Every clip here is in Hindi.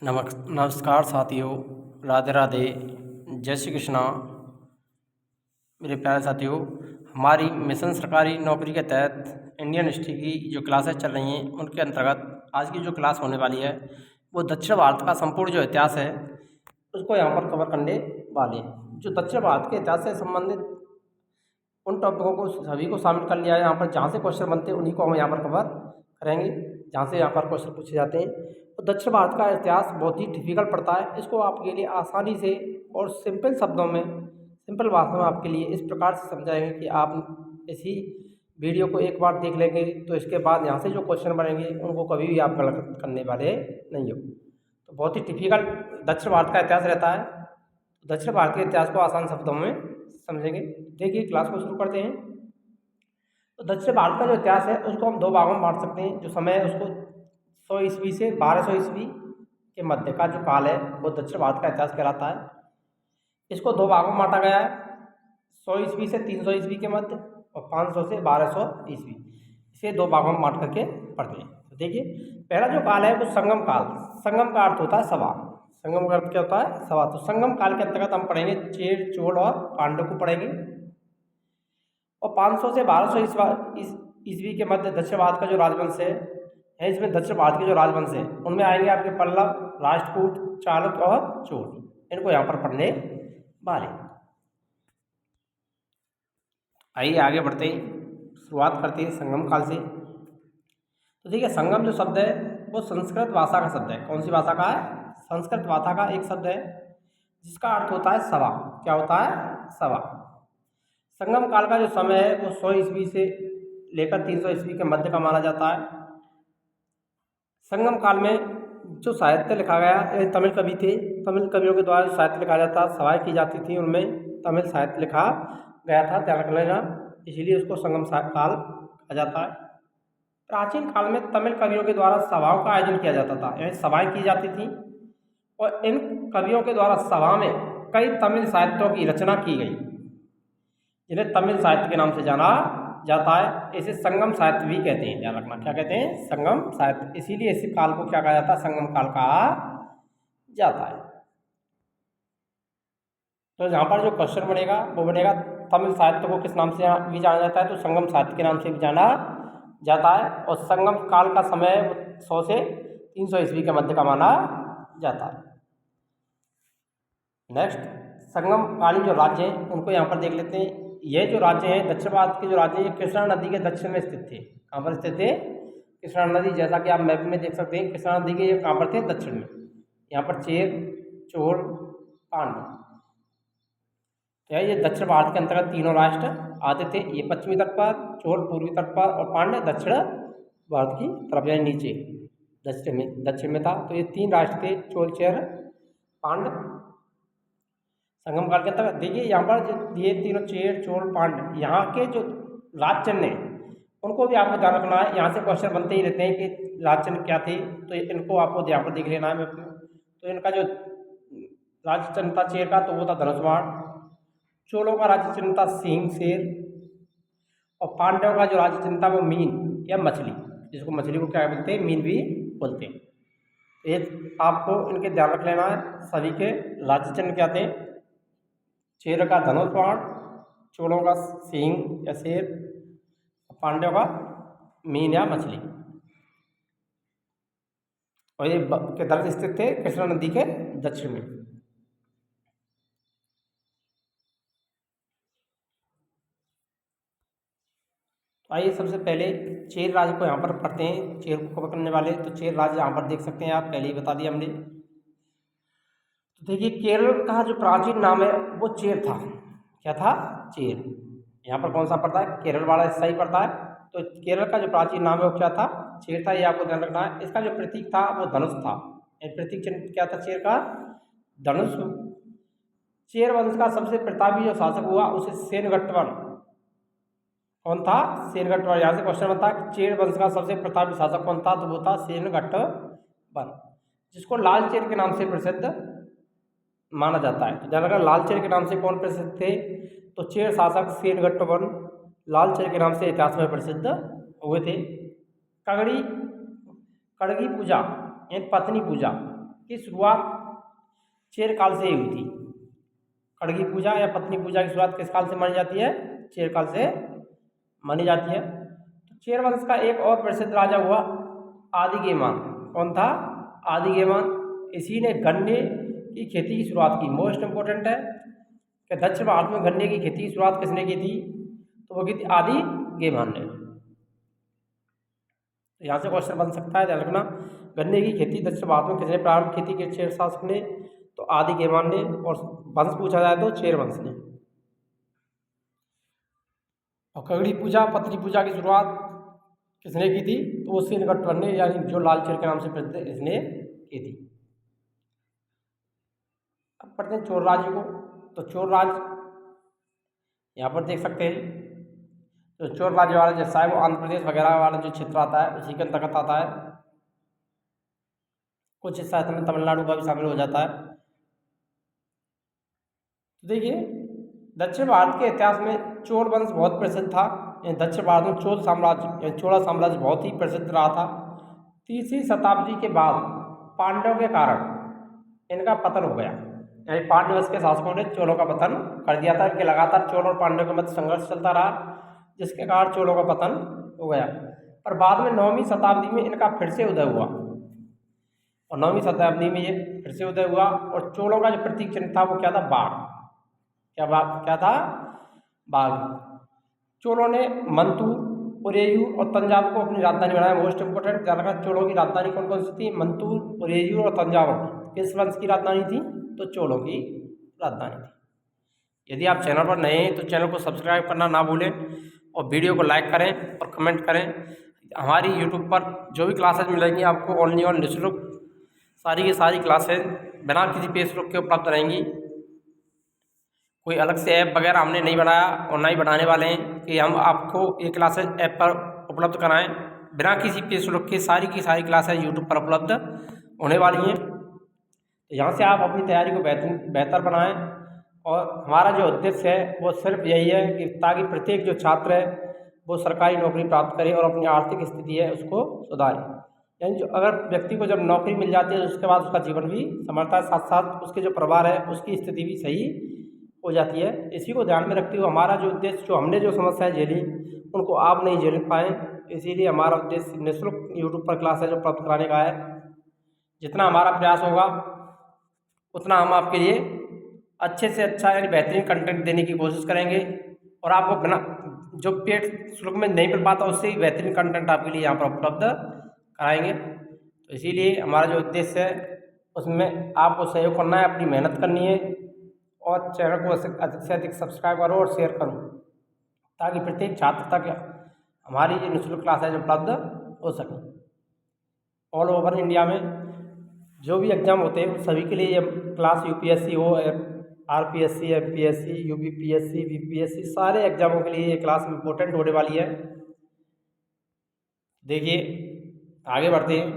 नमस्कार साथियों, राधे राधे, जय श्री कृष्णा। मेरे प्यारे साथियों, हमारी मिशन सरकारी नौकरी के तहत इंडियन हिस्ट्री की जो क्लासेस चल रही हैं उनके अंतर्गत आज की जो क्लास होने वाली है वो दक्षिण भारत का संपूर्ण जो इतिहास है उसको यहाँ पर कवर करने वाले हैं। जो दक्षिण भारत के इतिहास से संबंधित उन टॉपिकों को सभी को शामिल कर लिया है। यहाँ पर जहाँ से क्वेश्चन बनते हैं उन्हीं को हम यहाँ पर कवर करेंगे, जहाँ से यहाँ पर क्वेश्चन पूछे जाते हैं। तो दक्षिण भारत का इतिहास बहुत ही डिफिकल्ट पड़ता है। इसको आपके लिए आसानी से और सिंपल शब्दों में, सिंपल भाषा में आपके लिए इस प्रकार से समझाएंगे कि आप इसी वीडियो को एक बार देख लेंगे तो इसके बाद यहाँ से जो क्वेश्चन बनेंगे उनको कभी भी आप गलत करने वाले नहीं हो। तो बहुत ही डिफिकल्ट दक्षिण भारत का इतिहास रहता है। दक्षिण भारत के इतिहास को आसान शब्दों में समझेंगे। देखिए, क्लास को शुरू करते हैं। तो दक्षिण भारत का जो इतिहास है उसको हम दो भागों में बांट सकते हैं। जो समय है उसको 100 ईस्वी से 1200 ईस्वी के मध्य का जो काल है वो दक्षिण भारत का इतिहास कहलाता है। इसको दो भागों में बांटा गया है, 100 ईस्वी से 300 ईस्वी के मध्य और 500 से 1200 ईस्वी। इसे दो भागों में बांट करके पढ़ते हैं। तो देखिए, पहला जो काल है वो संगम काल। संगम का अर्थ होता है सभा। संगम का अर्थ क्या होता है? सभा। तो संगम काल के अंतर्गत हम पढ़ेंगे चेर, चोल और पांडव को पढ़ेंगे। और 500 से 1200 ईस्वी के मध्य दक्षिण भारत का जो राजवंश है इसमें दक्षिण भारत के जो राजवंश है उनमें आएंगे आपके पल्लव, राष्ट्रकूट, चालुक्य और चोल। इनको यहाँ पर पढ़ने वाले। आइए आगे बढ़ते हैं, शुरुआत करते हैं संगम काल से। तो देखिए, संगम जो शब्द है वो संस्कृत भाषा का शब्द है। कौन सी भाषा का है? संस्कृत भाषा का एक शब्द है जिसका अर्थ होता है सभा। क्या होता है? सभा। संगम काल का जो समय है वो 100 ईस्वी से लेकर 300 ईस्वी के मध्य का माना जाता है। संगम काल में जो साहित्य लिखा गया, तमिल कवि थे, तमिल कवियों के द्वारा जो साहित्य लिखा जाता, सभाएं की जाती थी, उनमें तमिल साहित्य लिखा गया था, ध्यान रख लेना, इसीलिए उसको संगम काल कहा जाता है। प्राचीन काल में तमिल कवियों के द्वारा सभाओं का आयोजन किया जाता था, यानी सभाएं की जाती थी और इन कवियों के द्वारा सभा में कई तमिल साहित्यों की रचना की गई जिन्हें तमिल साहित्य के नाम से जाना जाता है। इसे संगम साहित्य भी कहते हैं। ध्यान रखना, क्या कहते हैं? संगम साहित्य। इसीलिए इस काल को क्या कहा जाता है? संगम काल कहा जाता है। तो यहाँ पर जो क्वेश्चन बनेगा वो बनेगा तमिल साहित्य को किस नाम से भी जाना जाता है? तो संगम साहित्य के नाम से भी जाना जाता है। और संगम काल का समय 100 से 300 ईस्वी के मध्य का माना जाता है। नेक्स्ट, संगम कालीन जो राज्य हैं उनको यहाँ पर देख लेते हैं। ये जो राज्य हैं, दक्षिण भारत के जो राज्य हैं, कृष्णा नदी के दक्षिण में स्थित थे। कहाँ पर स्थित थे? कृष्णा नदी, जैसा कि आप मैप में देख सकते हैं, कृष्णा नदी के ये कहाँ पर थे? दक्षिण में। यहाँ पर चेर, चोल, पांड्य, क्या ये दक्षिण भारत के अंतर्गत तीनों राष्ट्र आते थे। ये पश्चिमी तट पर, चोल पूर्वी तट पर और पांड्य दक्षिण भारत की तरफ, यानी नीचे दक्षिण में था। तो ये तीन राष्ट्र थे, चोल, चेर, पांड्य। संगम काल के अंतर्गत देखिए, यहाँ पर जो ये तीनों चेर, चोल, पांड्य, यहाँ के जो राज चिन्ह हैं उनको भी आपको ध्यान रखना है। यहाँ से क्वेश्चन बनते ही रहते हैं कि राज चिन्ह क्या थे, तो इनको आपको यहाँ पर देख लेना है। तो इनका जो राज चिन्ह था चेर का, तो वो था धनुष बाण। चोलों का राज्य चिन्ह था सिंह, शेर। और पांडवों का जो राज्य चिन्ह था वो मीन या मछली, जिसको मछली को क्या बोलते हैं? मीन भी बोलते हैं। ये आपको इनके ध्यान रख लेना है। सभी के राज्य चिन्ह क्या थे? चेर का धनुष बाण, चोलों का सिंह या शेर, पांडवों का मीन या मछली। और ये किधर स्थित थे? कृष्णा नदी के दक्षिण में। तो आइए सबसे पहले चेर राज्य को यहाँ पर पढ़ते हैं, चेर को कवर करने वाले। तो चेर राज्य यहाँ पर देख सकते हैं आप, पहले ही बता दिया हमने। तो देखिए, केरल का जो प्राचीन नाम है वो चेर था। क्या था? चेर। यहाँ पर कौन सा पड़ता है? केरल वाला हिस्सा ही पड़ता है। तो केरल का जो प्राचीन नाम है वो क्या था? चेर था। ये आपको ध्यान रखना है। इसका जो प्रतीक था वो धनुष था। प्रतीक चिन्ह क्या था चेर का? धनुष। चेर वंश का सबसे प्रतापी जो शासक हुआ उसे सेनगट्टवन। कौन था? सेनगट्टवन। यहाँ से क्वेश्चन बनता है कि चेर वंश का सबसे प्रतापी शासक कौन था? तो वो था सेनगट्टवन, जिसको लाल चेर के नाम से प्रसिद्ध माना जाता है। तो ध्यान रखना, लाल चेर के नाम से कौन प्रसिद्ध थे? तो चेर शासक सेनगट्टवन लाल चेर के नाम से इतिहास में प्रसिद्ध हुए थे। कड़गी पूजा यानी पत्नी पूजा, की शुरुआत चेर काल से ही हुई थी। खड़गी पूजा या पत्नी पूजा की शुरुआत किस काल से मानी जाती है? चेर काल से मानी जाती है। तो चेर वंश का एक और प्रसिद्ध राजा हुआ आदिगेमान। कौन था? आदिगेमान। इसी ने गन्ने की खेती की शुरुआत की। मोस्ट इंपोर्टेंट है कि दक्षिण भारत में गन्ने की खेती की शुरुआत किसने की थी? तो वो की थी आदिगेमान ने। तो यहाँ से क्वेश्चन बन सकता है, ध्यान रखना। गन्ने की खेती दक्षिण भारत में किसने प्रारंभ की थी? कि चेर शासक ने, तो आदिगेमान ने। और वंश पूछा जाए तो चेर वंश ने। और खगड़ी पूजा पत्नी पूजा की शुरुआत किसने की थी? तो वो सेनगट्टर ने, यानी जो लाल चेर के नाम से प्रसिद्ध है, इसने की थी। अब पढ़ते हैं चोल राज्य को। तो चोल राज्य यहाँ पर देख सकते हैं। तो चोल राज्य वाला जैसा है वो आंध्र प्रदेश वगैरह वाला जो क्षेत्र आता है उसी के अंतर्गत आता है। कुछ हिस्सा इसमें तमिलनाडु का भी शामिल हो जाता है। तो देखिए, दक्षिण भारत के इतिहास में चोल वंश बहुत प्रसिद्ध था। दक्षिण भारत में चोल साम्राज्य, चोला साम्राज्य बहुत ही प्रसिद्ध रहा था। 3वीं शताब्दी के बाद पांडवों के कारण इनका पतन हो गया। यानी पांड्य वंश के शासकों ने चोलों का पतन कर दिया था। इनके लगातार चोल और पांड्यों के मध्य संघर्ष चलता रहा, जिसके कारण चोलों का पतन हो गया। पर बाद में 9वीं शताब्दी में इनका फिर से उदय हुआ। और 9वीं शताब्दी में ये फिर से उदय हुआ। और चोलों का जो प्रतीक चिन्ह था वो क्या था? बाघ। क्या था? बाघ। चोलों ने मंतूर, उरेयूर और तंजावुर को अपनी राजधानी बनाया। मोस्ट इंपोर्टेंट ध्यान रखना, चोलों की राजधानी कौन कौन सी थी? मंतूर, उरेयूर और तंजावुर। किस वंश की राजधानी थी? तो चोलों की राजधानी थी। यदि आप चैनल पर नए हैं तो चैनल को सब्सक्राइब करना ना भूलें और वीडियो को लाइक करें और कमेंट करें। हमारी यूट्यूब पर जो भी क्लासेज मिलेंगी आपको ओनली और निःशुल्क सारी की सारी क्लासेज बिना किसी पे शुल्क के उपलब्ध रहेंगी। कोई अलग से ऐप वगैरह हमने नहीं बनाया और ना ही बनाने वाले हैं कि हम आपको ये क्लासेज ऐप पर उपलब्ध कराएं। बिना किसी पे शुल्क के सारी की सारी क्लासेज यूट्यूब पर उपलब्ध होने वाली हैं। तो यहाँ से आप अपनी तैयारी को बेहतर बनाएं। और हमारा जो उद्देश्य है वो सिर्फ यही है कि ताकि प्रत्येक जो छात्र है वो सरकारी नौकरी प्राप्त करे और अपनी आर्थिक स्थिति है उसको सुधारे। यानी जो अगर व्यक्ति को जब नौकरी मिल जाती है तो उसके बाद उसका जीवन भी संभलता है, साथ साथ उसके जो परिवार है उसकी स्थिति भी सही हो जाती है। इसी को ध्यान में रखते हुए हमारा जो उद्देश्य, जो हमने जो समस्याएं झेली उनको आप नहीं झेल पाएँ, इसीलिए हमारा उद्देश्य निःशुल्क यूट्यूब पर क्लासेज उपलब्ध कराने का है। जितना हमारा प्रयास होगा उतना हम आपके लिए अच्छे से अच्छा यानी बेहतरीन कंटेंट देने की कोशिश करेंगे। और आपको बिना जो पेड शुल्क में नहीं मिल पाता उससे ही बेहतरीन कंटेंट आपके लिए यहाँ पर उपलब्ध कराएंगे। तो इसीलिए हमारा जो उद्देश्य है उसमें आपको सहयोग करना है, अपनी मेहनत करनी है और चैनल को अधिक से अधिक सब्सक्राइब करो और शेयर करो ताकि प्रत्येक छात्र तक हमारी ये निःशुल्क क्लासेज उपलब्ध हो सकें। ऑल ओवर इंडिया में जो भी एग्ज़ाम होते हैं सभी के लिए ये क्लास यूपीएससी हो, आरपीएससी, एमपीएससी, यूपीपीएससी, बीपीएससी, सारे एग्जामों के लिए ये क्लास इम्पोर्टेंट होने वाली है। देखिए आगे बढ़ते हैं।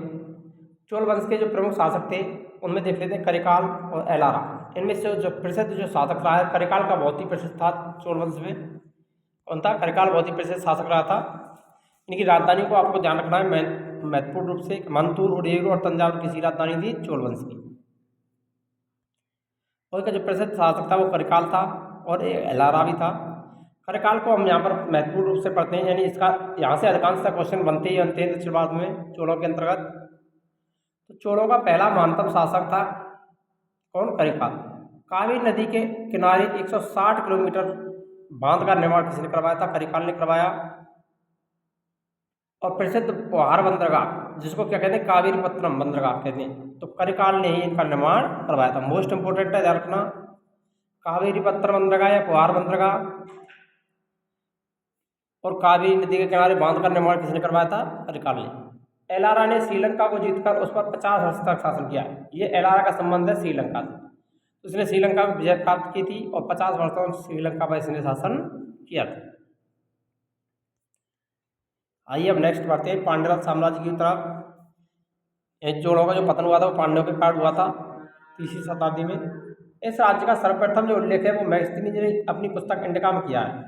चोल वंश के जो प्रमुख शासक थे उनमें देख लेते हैं करिकाल और एलारा। इनमें से जो प्रसिद्ध जो शासक रहा है, करिकाल का बहुत ही प्रसिद्ध था चोल वंश में। कौन था? करिकाल बहुत ही प्रसिद्ध शासक रहा था। इनकी राजधानी को आपको ध्यान रखना है महत्वपूर्ण रूप से, मंतूर, उरेयूर और तंजावुर किसी राजधानी थी चोल वंश की। और इनका जो प्रसिद्ध शासक था वो करिकाल था और एलारा भी था। करिकाल को हम यहाँ पर महत्वपूर्ण रूप से पढ़ते हैं, यानी इसका यहाँ से अधिकांशतः क्वेश्चन बनते ही बनते हैं दक्षिण भारत में चोलों के अंतर्गत। तो चोलों का पहला महानतम शासक था कौन? करिकाल। कावेरी नदी के किनारे 160 किलोमीटर बांध का निर्माण किसने करवाया था? करिकाल ने करवाया। और प्रसिद्ध पोहार बंदरगाह जिसको क्या कहते हैं? कावेरी पत्तनम बंदरगाह कहते हैं, तो करिकाल ने ही इनका निर्माण करवाया था। मोस्ट इंपोर्टेंट है, ध्यान रखना, कावेरी पत्तनम बंदरगाह या पोहार बंदरगाह। और कावेरी नदी के किनारे बांध का निर्माण किसने करवाया था? करिकाल ने। एलारा ने श्रीलंका को जीतकर उस पर 50 वर्ष तक शासन किया। ये एलारा का संबंध है श्रीलंका से, तो इसने श्रीलंका को विजय प्राप्त की थी और 50 वर्षों श्रीलंका पर इसने शासन किया था। आइए अब नेक्स्ट बढ़ते हैं पांड्य साम्राज्य की तरफ। चोलों का जो पतन हुआ था वो पांडवों के कारण हुआ था 3वीं शताब्दी में। इस राज्य का सर्वप्रथम जो उल्लेख है वो मेगस्थनीज ने अपनी पुस्तक इंडिका में किया है।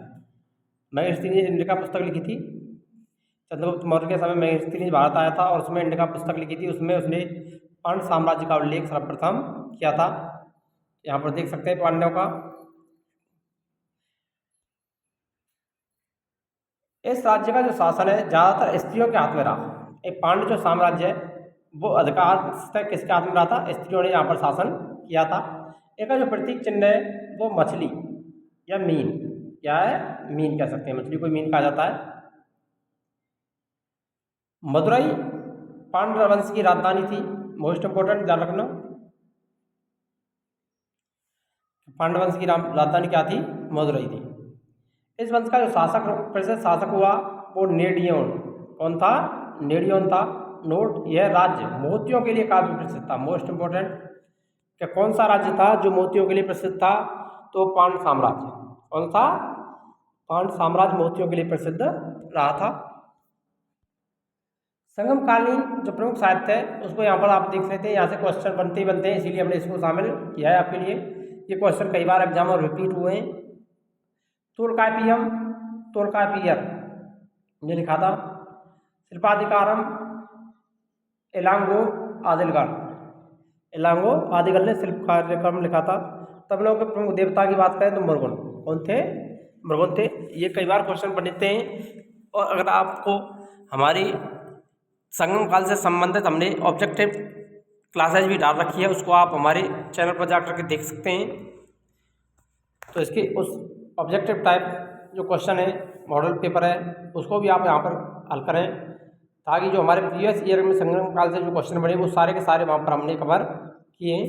मेगस्थनीज ने इंडिका पुस्तक लिखी थी। चंद्रगुप्त मौर्य के समय मेगस्थनीज भारत आया था और उसमें इंडिका पुस्तक लिखी थी। उसमें उसने पांड्य साम्राज्य का उल्लेख सर्वप्रथम किया था? यहाँ पर देख सकते हैं पांड्यों का। इस राज्य का जो शासन है ज़्यादातर स्त्रियों के हाथ में रहा। एक पांड्य जो साम्राज्य है वो अधिकार तक किसके हाथ में रहा था? स्त्रियों ने यहाँ पर शासन किया था। एक जो प्रतीक चिन्ह है वो मछली या मीन, क्या है? मीन कह सकते हैं, मछली को मीन कहा जाता है। मदुरई पांड्य वंश की राजधानी थी, मोस्ट इंपोर्टेंट ध्यान रखना। पांड्य वंश की राजधानी क्या थी? मदुरई थी। इस वंश का जो प्रसिद्ध शासक हुआ वो नेडियोन। कौन था? नेडियोन था। नोट, यह राज्य मोतियों के लिए काफी प्रसिद्ध था, मोस्ट इंपोर्टेंट। क्या कौन सा राज्य था जो मोतियों के लिए प्रसिद्ध था? तो पांड्य साम्राज्य। कौन सा? पांड्य साम्राज्य मोतियों के लिए प्रसिद्ध रहा था। संगमकालीन जो प्रमुख साहित्य है उसको यहाँ पर आप देख सकते हैं, यहाँ से क्वेश्चन बनते ही बनते हैं, इसीलिए हमने इसको शामिल किया है आपके लिए। ये क्वेश्चन कई बार एग्जाम में रिपीट हुए हैं। तोलकापियम, तोलकापियर ने लिखा था। शिल्पाधिकारम एलांगो आदिलगर, एलांगो आदिगर ने शिल्प कार्यक्रम लिखा था। तमिलों के प्रमुख देवता की बात करें तो मुरुगन। कौन थे? मुरुगन थे। ये कई बार क्वेश्चन बनते हैं। और अगर आपको हमारी संगम काल से संबंधित हमने ऑब्जेक्टिव क्लासेज भी डाल रखी है, उसको आप हमारे चैनल पर जाकर के देख सकते हैं। तो इसके उस ऑब्जेक्टिव टाइप जो क्वेश्चन है, मॉडल पेपर है, उसको भी आप यहाँ पर हल करें, ताकि जो हमारे प्रीवियस ईयर में संगम काल से जो क्वेश्चन बने वो सारे के सारे वहाँ पर हमने कवर किए हैं।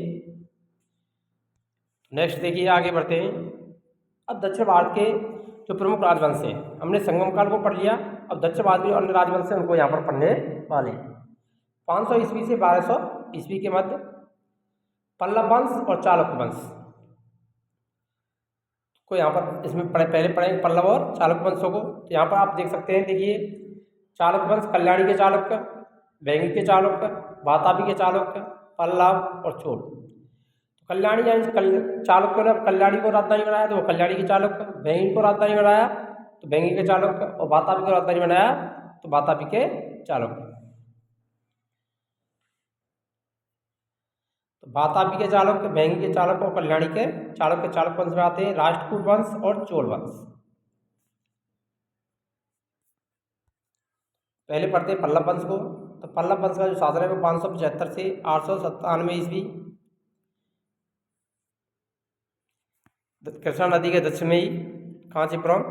नेक्स्ट देखिए, आगे बढ़ते हैं। अब दक्षिण भारत के जो प्रमुख राजवंश हैं, हमने संगम काल को पढ़ लिया। अब दक्षिण भारत के जो अन्य राजवंश हैं उनको यहाँ पर पढ़ने वाले। 500 ईस्वी से 1200 ईस्वी के मध्य पल्लव वंश और चालुक्य वंश को यहाँ पर इसमें पहले पढ़ेंगे, पल्लव और चालुक्य वंशों को। तो यहाँ पर आप देख सकते हैं, देखिए, चालुक्य वंश कल्याणी के चालुक्य, वेंगी के चालुक्य, वातापी के चालुक्य, पल्लव और चोल। तो कल्याणी यानी चालुक्य ने कल्याणी को राजधानी बनाया तो वो कल्याणी के चालुक्य, वेंगी को राजधानी बनाया तो वेंगी के चालुक्य, और वातापी को राजधानी बनाया तो वातापी के चालुक्य। तो वातापी के चालुक्य, वेंगी के चालुक्य और कल्याणी के चालुक्य वंश में आते हैं राष्ट्रकूट वंश और चोल वंश। पहले पढ़ते हैं पल्लव वंश को। तो पल्लव वंश का जो शासन है वो 575 से 897 ईस्वी कृष्णा नदी के दक्षिण में ही कांचीपुरम।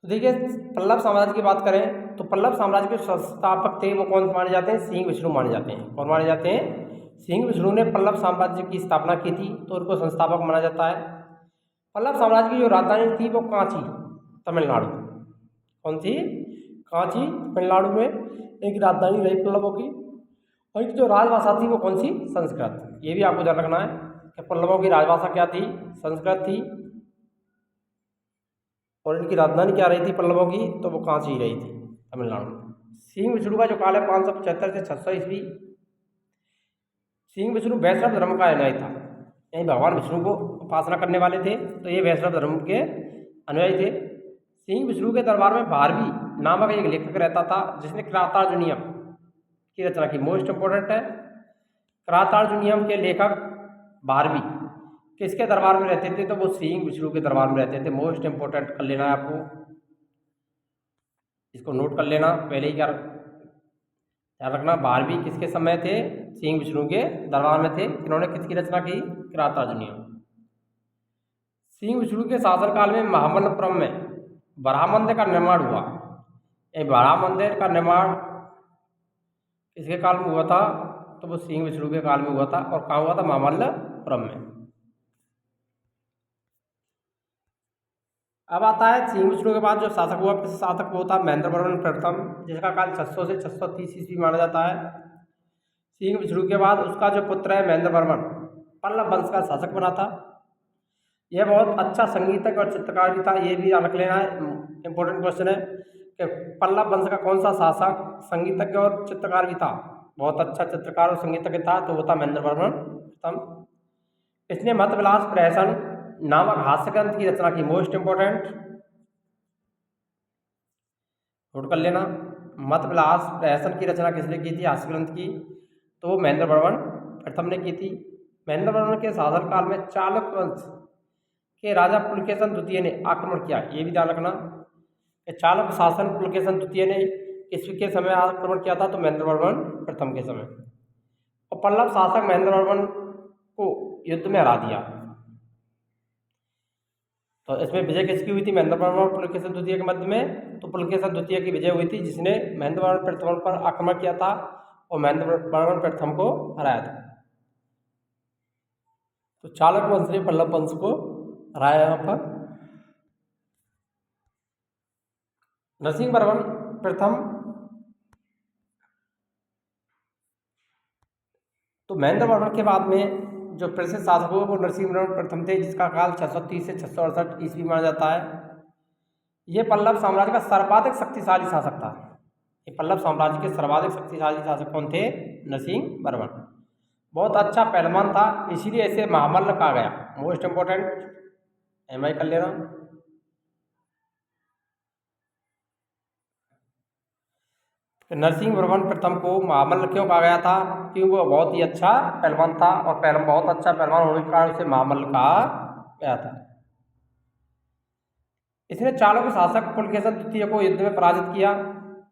तो देखिए, पल्लव साम्राज्य की बात करें तो पल्लव साम्राज्य के संस्थापक थे वो कौन माने जाते हैं? सिंह विष्णु माने जाते हैं। कौन माने जाते हैं? सिंह विष्णु ने पल्लव साम्राज्य की स्थापना की थी, तो उनको संस्थापक माना जाता है। पल्लव साम्राज्य की जो राजधानी थी वो कांची, तमिलनाडु। कौन थी? कांची, तमिलनाडु में एक राजधानी रही पल्लवों की। और इनकी जो राजभाषा थी वो कौन सी? संस्कृत। ये भी आपको ध्यान रखना है कि पल्लवों की राजभाषा क्या थी? संस्कृत थी। और इनकी राजधानी क्या रही थी पल्लवों की? तो वो कांची रही थी, तमिलनाडु। सिंह विष्णु का जो काल है 575 से 600 ईस्वी। सिंह विष्णु वैष्णव धर्म का अनुयायी था, यानी भगवान विष्णु को उपासना करने वाले थे, तो ये वैष्णव धर्म के अनुयायी थे। सिंह विष्णु के दरबार में भारवी नामक एक लेखक रहता था जिसने किरातार्जुनीयम की रचना की। मोस्ट इंपोर्टेंट है, किरातार्जुनीयम के लेखक भारवी किसके दरबार में रहते थे? तो वो सिंह विष्णु के दरबार में रहते थे। मोस्ट इंपोर्टेंट कर लेना है आपको, इसको नोट कर लेना पहले ही। क्या ध्यान रखना, भारवी किसके समय थे? सिंह विष्णु के दरबार में थे। इन्होंने किसकी रचना की? किरातार्जुनीयम। सिंह विष्णु के शासनकाल में महाबलीपुरम में बराह मंदिर का निर्माण हुआ। ये बराह मंदिर का निर्माण किसके काल में हुआ था? तो वो सिंह विष्णु के काल में हुआ था। और कहाँ हुआ था? महाबलीपुरम में। अब आता है सिंह विष्णु के बाद जो शासक हुआ, शासक वो था महेंद्र वर्मन प्रथम, जिसका काल 600 से 630 ईस्वी माना जाता है। सिंह विष्णु के बाद उसका जो पुत्र है महेंद्र वर्मन, पल्लव वंश का शासक बना था। यह बहुत अच्छा संगीतज्ञ और चित्रकार भी था। ये भी रख लेना है, इंपॉर्टेंट क्वेश्चन है कि पल्लव वंश का कौन सा शासक संगीतज्ञ और चित्रकार भी था? बहुत अच्छा चित्रकार और संगीतज्ञ था, तो वो था महेंद्र वर्मन प्रथम। इसने मत विलास प्रहसन नामक हास्य ग्रंथ की रचना की। मोस्ट इंपोर्टेंट नोट कर लेना, मत विलास प्रहसन की रचना किसने की थी? हास्य ग्रंथ की, तो वो महेंद्र वर्मन प्रथम ने की थी। महेंद्र वर्मन के शासनकाल में चालुक्य वंश के राजा पुलकेशन द्वितीय ने आक्रमण किया। ये भी ध्यान रखना कि चालुक्य शासन पुलकेशन द्वितीय ने किसके के समय आक्रमण किया था? तो महेंद्र वर्मन प्रथम के समय। और पल्लव शासक महेंद्र वर्मन को युद्ध में हरा दिया। तो इसमें विजय किसकी हुई थी? महेंद्र वर्मन और पुलकेशन द्वितीय के मध्य में। तो पुलकेशन द्वितीय की विजय हुई थी, जिसने महेंद्र वर्मन प्रथम पर आक्रमण किया था और महेंद्र वर्मन प्रथम को हराया था। तो चालुक्य वंश ने पल्लव वंश को हराया यहाँ पर। नरसिंह वर्मन प्रथम, तो महेंद्र वर्मन के बाद में जो प्रसिद्ध शासक हुए वो नरसिंह वर्मन प्रथम थे, जिसका काल 630 से 668 ईस्वी माना जाता है। ये पल्लव साम्राज्य का सर्वाधिक शक्तिशाली शासक था। ये पल्लव साम्राज्य के सर्वाधिक शक्तिशाली शासक कौन थे? नरसिंह वर्मन। बहुत अच्छा पहलवान था, इसीलिए इसे महामल्ल कहा गया। मोस्ट इंपॉर्टेंट MI कर लेना। तो नरसिंह वर्मन प्रथम को महामल्ल क्यों कहा गया था? क्योंकि वो बहुत ही अच्छा पहलवान था और बहुत अच्छा पहलवान होने के कारण उसे महामल्ल कहा गया था। इसने चालुक्य शासक पुलकेशन द्वितीय को युद्ध में पराजित किया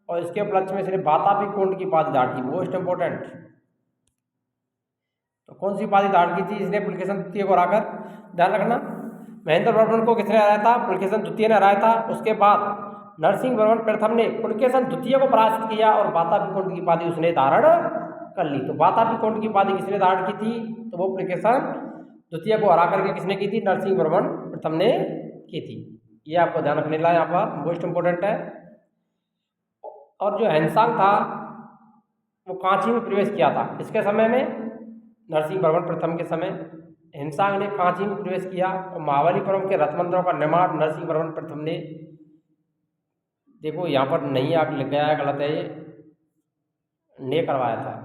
और इसके उपलक्ष्य में इसने वातापी कुंड की उपाधि धारण की। Most important. तो कौन सी उपाधि धारण की थी इसने पुलकेशन द्वितीय को हराकर? ध्यान रखना, महेंद्र वर्मन को किसने हराया था? पुलकेशन द्वितीय ने हराया था। उसके बाद नरसिंह वर्मन प्रथम ने पुलकेशन द्वितीय को पराजित किया और वातापी कुंड की उपाधि उसने धारण कर ली। तो वातापी कुंड की उपाधि किसने धारण की थी? तो वो पुलकेशन द्वितीय को हरा करके किसने की थी? नरसिंह वर्मन प्रथम ने की थी। ये आपको ध्यान रखने ला यहाँ पर मोस्ट इंपोर्टेंट है। और जो हेनसांग था वो कांची में प्रवेश किया था। इसके समय में नरसिंह वर्मन प्रथम के समय हेनसांग ने कांची में प्रवेश किया और महाबलीपुरम के रथ मंदिरों का निर्माण नरसिंह वर्मन प्रथम ने, देखो यहाँ पर नहीं आग लग गया है, गलत है, ये ने करवाया था।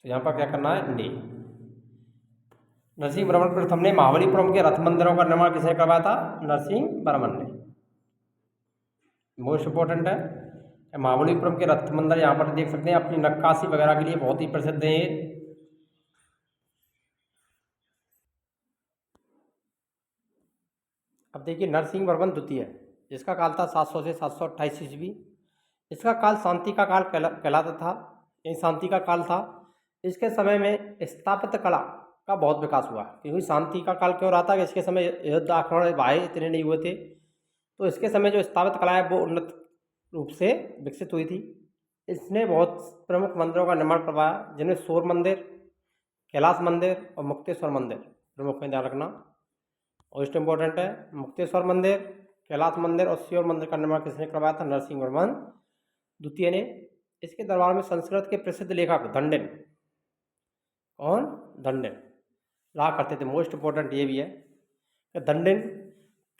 तो यहाँ पर क्या करना है? ने। नरसिंह वर्मन प्रथम ने महाबलीपुरम के रथ मंदिरों का निर्माण किसने करवाया था? नरसिंह वर्मन ने। मोस्ट इंपोर्टेंट है। महाबलीपुरम के रथ मंदिर यहाँ पर देख सकते हैं, अपनी नक्काशी वगैरह के लिए बहुत ही प्रसिद्ध है ये। अब देखिए नरसिंह वर्मन द्वितीय, जिसका काल था 700 से 728 ईस्वी। इसका काल शांति का काल कहलाता था। ये शांति का काल था। इसके समय में स्थापत्य कला का बहुत विकास हुआ। क्योंकि शांति का काल क्यों रहा था कि इसके समय युद्ध आक्रमण भाई इतने नहीं हुए थे, तो इसके समय जो स्थापत्य कला है वो उन्नत रूप से विकसित हुई थी। इसने बहुत प्रमुख मंदिरों का निर्माण करवाया, जिनमें सूर्य मंदिर, कैलाश मंदिर और मुक्तेश्वर मंदिर प्रमुख में, ध्यान रखना मोस्ट इंपॉर्टेंट है। मुक्तेश्वर मंदिर, कैलाश मंदिर और सूर्य मंदिर का निर्माण किसने करवाया था? नरसिंह वर्मन द्वितीय ने। इसके दरबार में संस्कृत के प्रसिद्ध लेखक दंडिन, कौन? दंडिन रहा करते थे। मोस्ट इंपॉर्टेंट ये भी है कि दंडिन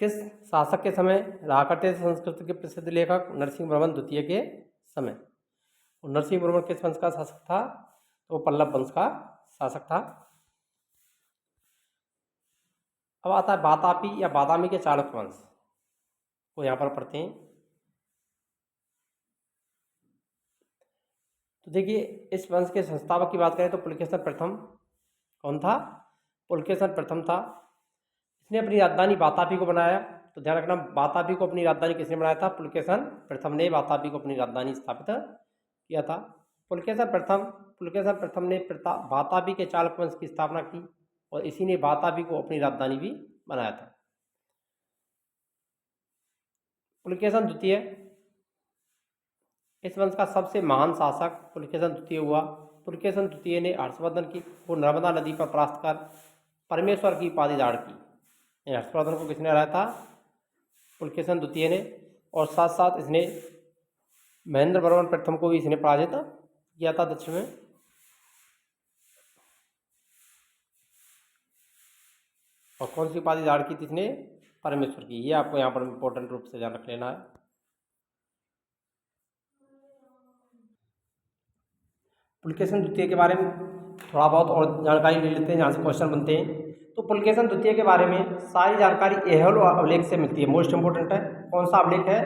किस शासक के समय रहा करते थे? संस्कृत के प्रसिद्ध लेखक नरसिंह वर्मन द्वितीय के समय। और नरसिंह वर्मन किस वंश का शासक था? तो वो पल्लव वंश का शासक था। अब आता है वातापी या बादामी के चालुक्य वंश को यहाँ पर पढ़ते हैं। तो देखिए इस वंश के संस्थापक की बात करें तो पुलकेशन प्रथम कौन था? पुलकेशन प्रथम था। इसने अपनी राजधानी वातापी को बनाया। तो ध्यान रखना, वातापी को अपनी राजधानी किसने बनाया था? पुलकेशन प्रथम ने वातापी को अपनी राजधानी स्थापित किया था। पुलकेशन प्रथम ने वातापी के चालुक्य वंश की स्थापना की और इसी ने वातापी को अपनी राजधानी भी बनाया था। पुलकेशन द्वितीय, इस वंश का सबसे महान शासक पुलकेशन द्वितीय हुआ। पुलकेशन द्वितीय ने हर्षवर्धन को नर्मदा नदी पर परास्त कर परमेश्वर की उपाधि धारण की। हर्षवर्धन को किसने हराया था? पुलकेशन द्वितीय ने। और साथ साथ इसने महेंद्र वर्मन प्रथम को भी इसने पराजित किया था दक्षिण में। और कौन सी उपाधि धारण की थी इसने? परमेश्वर की। ये आपको यहाँ पर इंपॉर्टेंट रूप से ध्यान रख लेना है। पुलकेशन द्वितीय के बारे में थोड़ा बहुत और जानकारी ले लेते हैं जहाँ से क्वेश्चन बनते हैं। तो पुलकेशन द्वितीय के बारे में सारी जानकारी ऐहोल अभिलेख से मिलती है। मोस्ट इंपोर्टेंट है, कौन सा अभिलेख है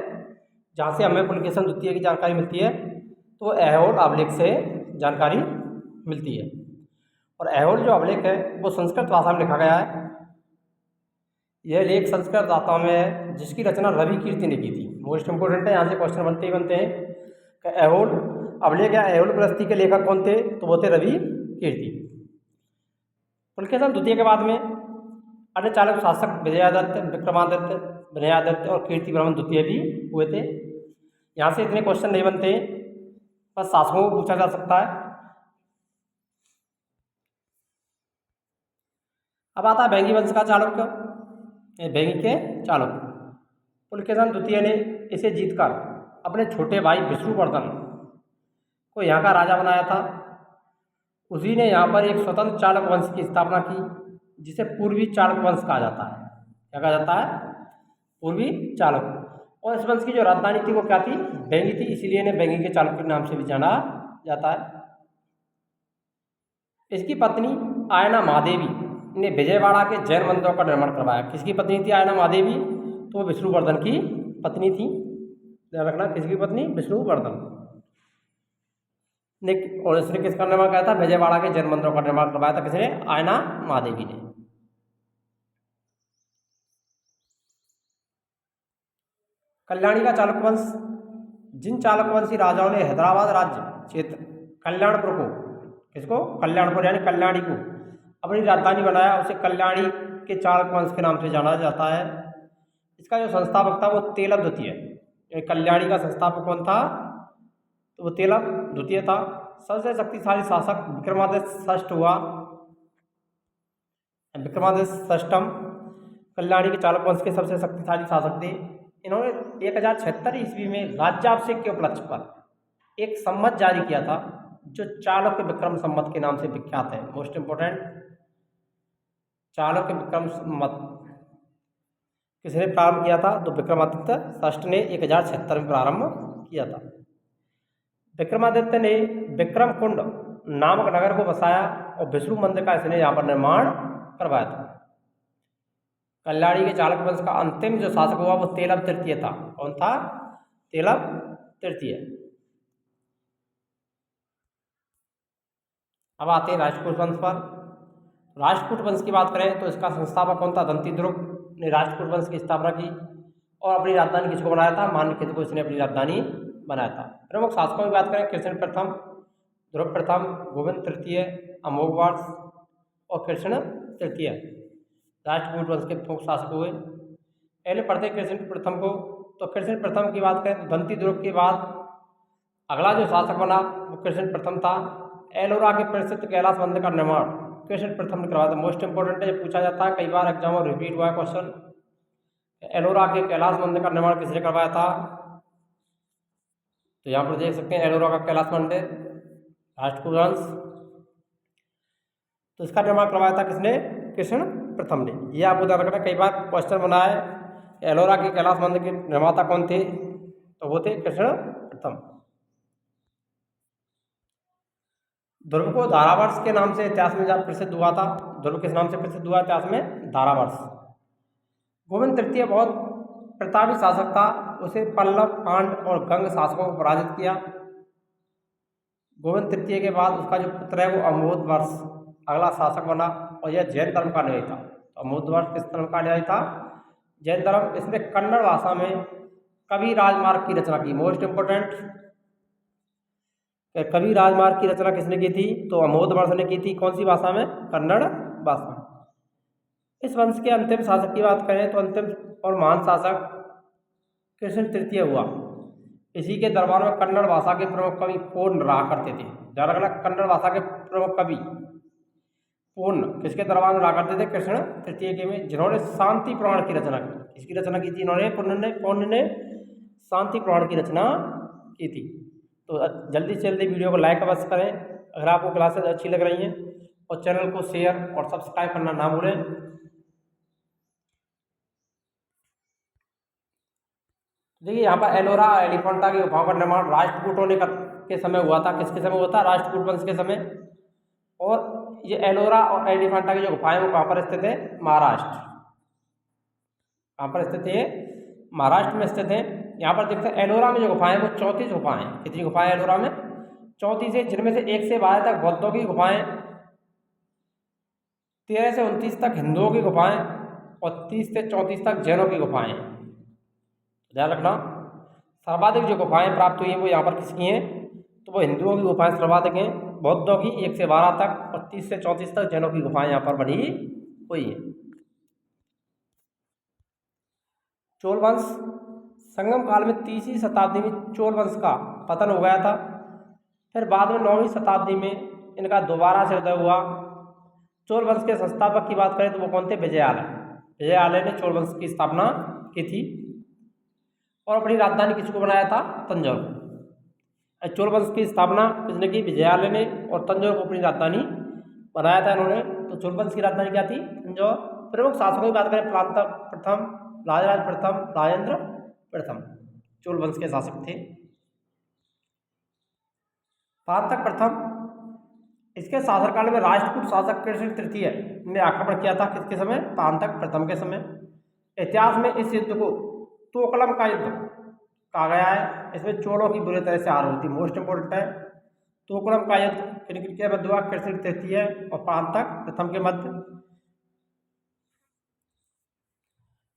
जहाँ से हमें पुलकेशन द्वितीय की जानकारी मिलती है, तो ऐहोल अभिलेख से जानकारी मिलती है। और ऐहोल जो अभिलेख है वो संस्कृत भाषा में लिखा गया है। यह लेख संस्कृत दाताओं में है जिसकी रचना रवि कीर्ति ने की थी। मोस्ट इंपोर्टेंट है, यहाँ से क्वेश्चन बनते ही बनते हैं कि ऐहोल अभिलेख या ऐहोल गृहस्थी के लेखक कौन थे, तो वो थे रवि कीर्ति। पुलकेशन द्वितीय के बाद में अन्य चालक शासक विजयादित्य, विक्रमादित्य, विनयादित्य और कीर्तिवर्मन द्वितीय भी हुए थे। यहाँ से इतने क्वेश्चन नहीं बनते, बस शासकों को पूछा जा सकता है। अब आता है वेंगी वंश का चालुक्य, वेंगी के चालुक्य। पुलकेशन द्वितीय ने इसे जीतकर अपने छोटे भाई विष्णुवर्धन को यहाँ का राजा बनाया था। उसी ने यहाँ पर एक स्वतंत्र चालुक्य वंश की स्थापना की जिसे पूर्वी चालुक्य वंश कहा जाता है। क्या कहा जाता है? पूर्वी चालुक्य। और इस वंश की जो राजधानी थी वो क्या थी? वेंगी थी, इसीलिए इन्हें वेंगी के चालुक्य के नाम से भी जाना जाता है। इसकी पत्नी आयना महादेवी ने विजयवाड़ा के जैन मंदिरों का निर्माण करवाया। किसकी पत्नी थी आयना महादेवी? तो वो विष्णुवर्धन की पत्नी थी। ध्यान रखना, किसकी पत्नी? विष्णुवर्धन ने। और इसने किसका निर्माण कराया था? विजयवाड़ा के जैन मंदिरों का निर्माण करवाया था। किसने? आयना महादेवी ने। कल्याणी का चालुक्य वंश। जिन चालुक्यवंशी राजाओं ने हैदराबाद राज्य क्षेत्र कल्याणपुर को, किसको? कल्याणपुर यानी कल्याणी को अपनी राजधानी बनाया, उसे कल्याणी के चालुक्य वंश के नाम से जाना जाता है। इसका जो संस्थापक था वो तेलव द्वितीय। कल्याणी का संस्थापक कौन था? तो वो तेलव द्वितीय था। सबसे शक्तिशाली शासक विक्रमादित्य षष्ठ हुआ। विक्रमादित्य षष्ठम कल्याणी के चालुक्य वंश के सबसे शक्तिशाली शासक थे। इन्होंने 1076 ईस्वी में राज्याभिषेक के उपलक्ष्य पर एक सम्मत जारी किया था जो चालुक्य विक्रम सम्मत के नाम से विख्यात है। मोस्ट इंपोर्टेंट, चालुक्य विक्रम सम्मत किसने प्रारंभ किया था? तो विक्रमादित्य षष्ठ ने 1076 में प्रारंभ किया था। विक्रमादित्य ने विक्रम कुंड नामक नगर को बसाया और विष्णु मंदिर का इसने यहाँ पर निर्माण करवाया था। कल्याणी के चालुक्य वंश का अंतिम जो शासक हुआ वो तेलव तृतीय था। कौन था? तेलव तृतीय। अब आते हैं राष्ट्रकूट वंश पर। राष्ट्रकूट वंश की बात करें तो इसका संस्थापक कौन था? दंतीध्रुव ने राष्ट्रकूट वंश की स्थापना की और अपनी राजधानी किसको बनाया था? मान्यखेत को इसने अपनी राजधानी बनाया था। प्रमुख शासकों की बात करें, कृष्ण प्रथम, ध्रुव प्रथम, गोविंद तृतीय, अमोघवर्ष और कृष्ण तृतीय राष्ट्रकूट वंश के प्रमुख शासक हुए। पहले पढ़ते कृष्ण प्रथम को। तो कृष्ण प्रथम की बात करें तो दंतीध्रुव के बाद अगला जो शासक बना वो कृष्ण प्रथम था। एलोरा के प्रसिद्ध कैलाश मंदिर का निर्माण कृष्ण प्रथम ने करवाया था। मोस्ट इंपोर्टेंट है, पूछा जाता है, कई बार एग्जाम में रिपीट हुआ है क्वेश्चन। एलोरा के कैलाश मंदिर का निर्माण किसने करवाया था? तो यहाँ पर देख सकते हैं एलोरा का कैलाश मंदिर, राष्ट्रकूट वंश। तो इसका निर्माण करवाया था किसने? कृष्ण प्रथम ने। ये आपको ध्यान रखना, कई बार क्वेश्चन बना है एलोरा के कैलाश मंदिर के निर्माता कौन थे? तो वो थे कृष्ण प्रथम। ध्रुव को धारावर्ष के नाम से इतिहास में प्रसिद्ध हुआ था। ध्रुव किस नाम से प्रसिद्ध हुआ इतिहास में? धारावर्ष। गोविंद तृतीय बहुत प्रतापी शासक था। उसे पल्लव, पांड और गंग शासकों को पराजित किया। गोविंद तृतीय के बाद उसका जो पुत्र है वो अमोघवर्ष अगला शासक बना और यह जैन धर्म का अनुयायी था। तो अमोघवर्ष किस धर्म का अनुयायी था? जैन धर्म। इसने कन्नड़ भाषा में कवि राजमार्ग की रचना की। मोस्ट इंपोर्टेंट, कवि राजमार्ग की रचना किसने की थी? तो अमोघवर्ष ने की थी। कौन सी भाषा में? कन्नड़ भाषा। इस वंश के अंतिम शासक की बात करें तो अंतिम और महान शासक कृष्ण तृतीय हुआ। इसी के दरबार में कन्नड़ भाषा के प्रमुख कवि पूर्ण रहा करते थे। ध्यान रखना, कन्नड़ भाषा के प्रमुख कवि पूर्ण किसके दरबार में रहा करते थे? कृष्ण तृतीय के में, जिन्होंने शांति पुराण की रचना की। किसकी रचना की थी इन्होंने? पूर्ण ने शांति पुराण की रचना की थी। तो जल्दी से जल्दी वीडियो को लाइक अवश्य करें अगर आपको क्लासेस अच्छी लग रही हैं, और चैनल को शेयर और सब्सक्राइब करना ना भूलें। देखिए यहाँ पर एलोरा एलिफेंटा की गुफाओं का निर्माण राष्ट्रकूटों ने के समय हुआ था। किसके समय हुआ था? राष्ट्रकूट वंश के समय। और ये एलोरा और एलिफेंटा की जो गुफाएं वो कहाँ पर स्थित है? महाराष्ट्र। कहाँ पर स्थित है? महाराष्ट्र में स्थित है। यहाँ पर देखते हैं एलोरा में जो गुफाएं वो 34 गुफाएं। कितनी गुफाएं एलोरा में? 34 है, जिनमें से 1 से 12 तक बौद्धों की गुफाएं, 13 से 29 तक हिंदुओं की गुफाएं और 30 से 34 तक जैनों की गुफाएं। ध्यान रखना, सर्वाधिक जो गुफाएं प्राप्त हुई हैं वो यहाँ पर किसकी हैं? तो वो हिंदुओं की गुफाएं सर्वाधिक हैं, बौद्धों की 1 से 12 तक और 30 से 34 तक जैनों की गुफाएं यहाँ पर बनी हुई हैं। चोल वंश, संगम काल में 30वीं शताब्दी में चोल वंश का पतन हो गया था। फिर बाद में 9वीं शताब्दी में इनका दोबारा से उदय हुआ। चोल वंश के संस्थापक की बात करें तो वो कौन थे? विजयालय। विजयालय ने चोल वंश की स्थापना की थी और अपनी राजधानी किसको बनाया था? तंजौर। चोल वंश की स्थापना किसने की? विजयालय ने, और तंजौर को अपनी राजधानी बनाया था इन्होंने। तो चोल वंश की राजधानी क्या थी? तंजौर। प्रमुख शासकों की बात करें, परांतक प्रथम, राजराज प्रथम, राजेंद्र प्रथम चोल वंश के शासक थे। परांतक प्रथम, इसके शासनकाल में राष्ट्रकूट शासक कृष्ण तृतीय ने आक्रमण किया था। किसके समय? परांतक प्रथम के समय। इतिहास में इस युद्ध को तोकलम का युद्ध कहा गया है। इसमें चोलों की बुरी तरह से हार हुई थी। मोस्ट इंपोर्टेंट है, तोकलम का युद्ध किनके मध्य हुआ? कृष्ण तृतीय और परांतक प्रथम के मध्य।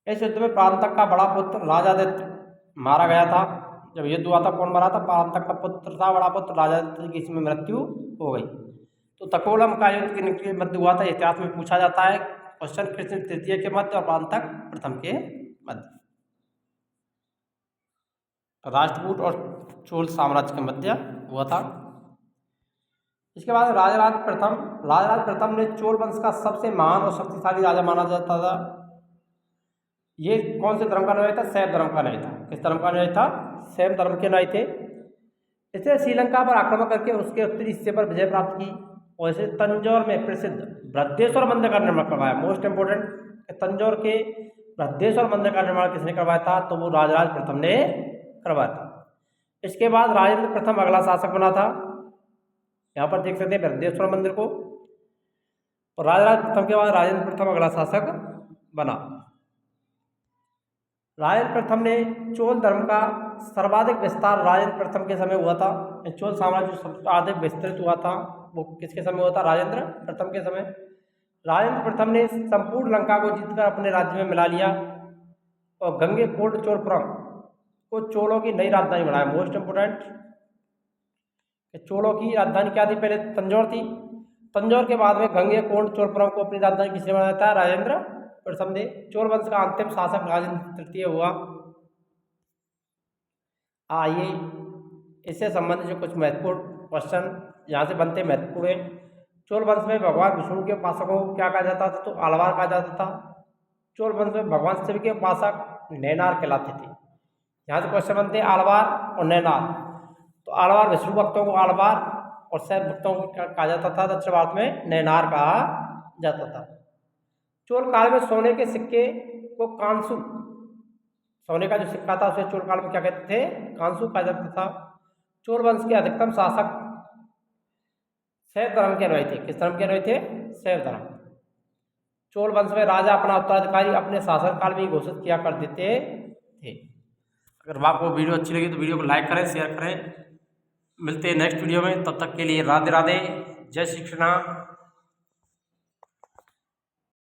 इस युद्ध में परांतक का बड़ा पुत्र राजादित्य मारा गया था। जब युद्ध हुआ था कौन मरा था? परांतक का पुत्र था, बड़ा पुत्र राजादित्य की इसमें मृत्यु हो गई। तो तकोलम का युद्ध किनके मध्य हुआ था? इतिहास में पूछा जाता है क्वेश्चन। कृष्ण तृतीय के मध्य और परांतक प्रथम के मध्य। राष्ट्रकूट और चोल साम्राज्य के मध्य हुआ था। इसके बाद राजराज प्रथम। राजराज प्रथम ने चोल वंश का सबसे महान और शक्तिशाली राजा माना जाता था। ये कौन से धर्म का अनुयायी था? शैव धर्म का अनुयायी था। किस धर्म का अनुयायी था? शैव धर्म के अनुयायी थे। इसने श्रीलंका पर आक्रमण करके उसके उत्तरी हिस्से पर विजय प्राप्त की और इसे तंजौर में प्रसिद्ध बृहदेश्वर मंदिर का निर्माण करवाया। मोस्ट इंपोर्टेंट, तंजौर के बृहदेश्वर मंदिर का निर्माण किसने करवाया था? तो वो राजराज प्रथम ने करवाया था। इसके बाद राजेंद्र प्रथम अगला शासक बना था। यहाँ पर देख सकते हैं बृहदेश्वर मंदिर को। और राजराज प्रथम के बाद राजेंद्र प्रथम अगला शासक बना। राजेंद्र प्रथम ने चोल धर्म का सर्वाधिक विस्तार राजेंद्र प्रथम के समय हुआ था। चोल साम्राज्य सर्वाधिक विस्तृत हुआ था वो किसके समय हुआ था? राजेंद्र प्रथम के समय। राजेंद्र प्रथम ने संपूर्ण लंका को जीतकर अपने राज्य में मिला लिया और गंगेकोंड चोलपुरम को चोलों की नई राजधानी बनाया। मोस्ट इंपोर्टेंट, चोलों की राजधानी क्या थी? पहले तंजौर थी। तंजौर के बाद में गंगेकोंड चोलपुरम को अपनी राजधानी किसने बनाया था? राजेंद्र प्रथम ने। चोल वंश का अंतिम शासक राजेंद्र तृतीय हुआ। आइए इससे संबंधित जो कुछ महत्वपूर्ण क्वेश्चन यहाँ से बनते महत्वपूर्ण है। चोल वंश में भगवान विष्णु के उपासकों को क्या कहा जाता था? तो आलवार कहा जाता था। चोल वंश में भगवान शिव के उपासक नैनार कहलाते थे। यहाँ से क्वेश्चन बनते हैं आलवार और नैनार। तो आलवार विष्णु भक्तों को आलवार और शैव भक्तों को कहा जाता था। दक्षिण भारत में नैनार कहा जाता था। चोल काल में सोने के सिक्के को कांसु, सोने का जो सिक्का था उसे चोल काल में क्या कहते थे? कांसु कहा जाता था। चोल वंश के अधिकतम शासक शैव धर्म के अनुयायी थे। किस धर्म के अनुयायी थे? शैव धर्म। चोल वंश में राजा अपना उत्तराधिकारी अपने शासनकाल में ही घोषित किया कर देते थे। अगर आपको वीडियो अच्छी लगी तो वीडियो को लाइक करें, शेयर करें। मिलते हैं नेक्स्ट वीडियो में, तब तक के लिए राधे राधे, जय श्री कृष्णा।